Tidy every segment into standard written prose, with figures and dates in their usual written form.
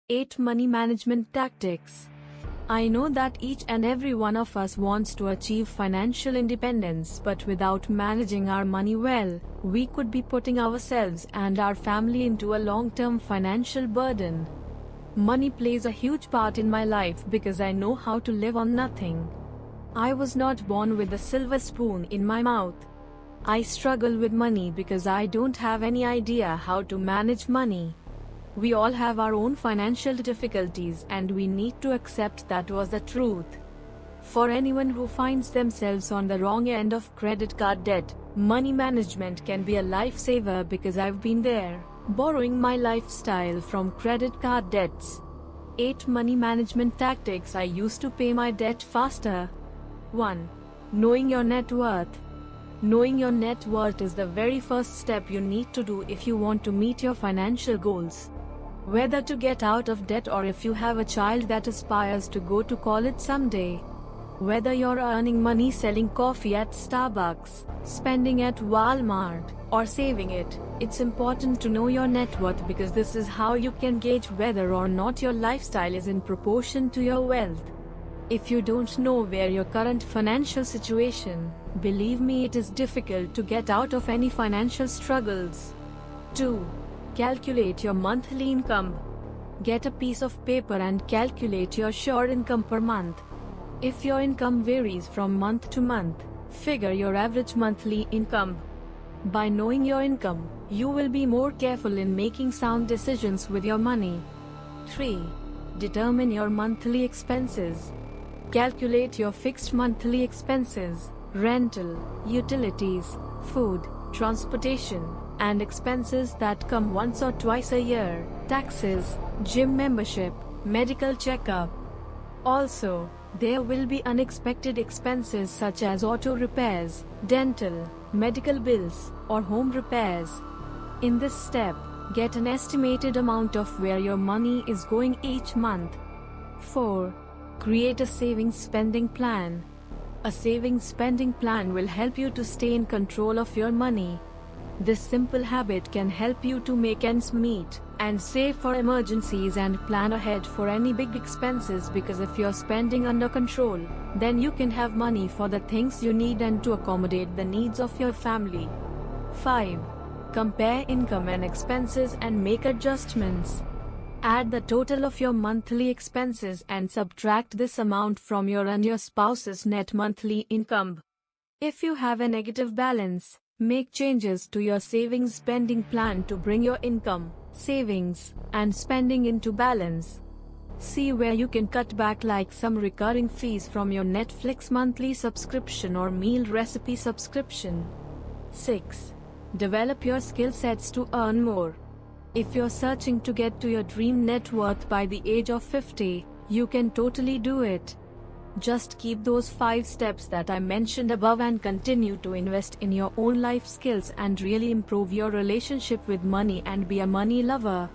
8 Money Management Tactics. I know that each and every one of us wants to achieve financial independence, but without managing our money well, we could be putting ourselves and our family into a long-term financial burden. Money plays a huge part in my life because I know how to live on nothing. I was not born with a silver spoon in my mouth. I struggle with money because I don't have any idea how to manage money. We all have our own financial difficulties and we need to accept that was the truth. For anyone who finds themselves on the wrong end of credit card debt, money management can be a lifesaver because I've been there, borrowing my lifestyle from credit card debts. 8 Money Management Tactics I used to pay my debt faster. 1. Knowing your net worth. Knowing your net worth is the very first step you need to do if you want to meet your financial goals. Whether to get out of debt or if you have a child that aspires to go to college someday. Whether you're earning money selling coffee at Starbucks, spending at Walmart, or saving it, it's important to know your net worth because this is how you can gauge whether or not your lifestyle is in proportion to your wealth. If you don't know where your current financial situation, believe me, it is difficult to get out of any financial struggles. 2. Calculate your monthly income. Get a piece of paper and calculate your sure income per month. If your income varies from month to month, figure your average monthly income. By knowing your income, you will be more careful in making sound decisions with your money. 3. Determine your monthly expenses. Calculate your fixed monthly expenses, rental, utilities, food, transportation, and expenses that come once or twice a year, taxes, gym membership, medical checkup. Also, there will be unexpected expenses such as auto repairs, dental, medical bills, or home repairs. In this step, get an estimated amount of where your money is going each month. 4. Create a savings spending plan. A savings spending plan will help you to stay in control of your money. This simple habit can help you to make ends meet, and save for emergencies and plan ahead for any big expenses because if you're spending under control, then you can have money for the things you need and to accommodate the needs of your family. 5. Compare income and expenses and make adjustments. Add the total of your monthly expenses and subtract this amount from your and your spouse's net monthly income. If you have a negative balance, make changes to your savings spending plan to bring your income, savings, and spending into balance. See where you can cut back, like some recurring fees from your Netflix monthly subscription or meal recipe subscription. 6. Develop your skill sets to earn more. If you're searching to get to your dream net worth by the age of 50, you can totally do it. Just keep those 5 steps that I mentioned above and continue to invest in your own life skills and really improve your relationship with money and be a money lover.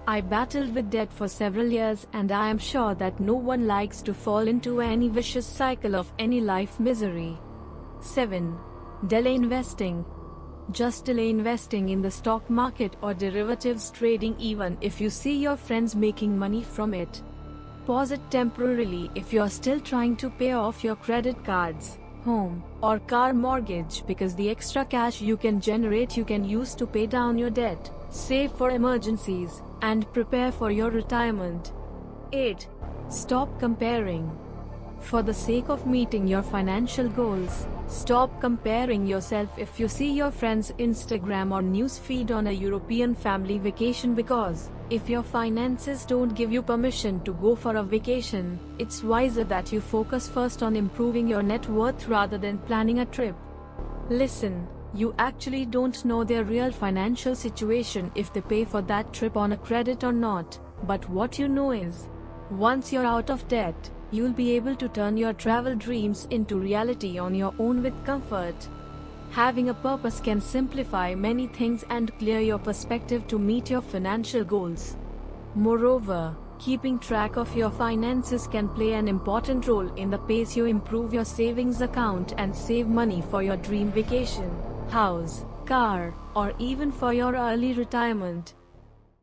I battled with debt for several years and I am sure that no one likes to fall into any vicious cycle of any life misery. 7. Delay investing. Just delay investing in the stock market or derivatives trading even if you see your friends making money from it. Pause it temporarily if you are still trying to pay off your credit cards, home, or car mortgage because the extra cash you can generate you can use to pay down your debt, save for emergencies, and prepare for your retirement. 8. Stop comparing. For the sake of meeting your financial goals, stop comparing yourself if you see your friends' Instagram or news feed on a European family vacation because, if your finances don't give you permission to go for a vacation, it's wiser that you focus first on improving your net worth rather than planning a trip. Listen, you actually don't know their real financial situation if they pay for that trip on a credit or not, but what you know is, once you're out of debt, you'll be able to turn your travel dreams into reality on your own with comfort. Having a purpose can simplify many things and clear your perspective to meet your financial goals. Moreover, keeping track of your finances can play an important role in the pace you improve your savings account and save money for your dream vacation, house, car, or even for your early retirement.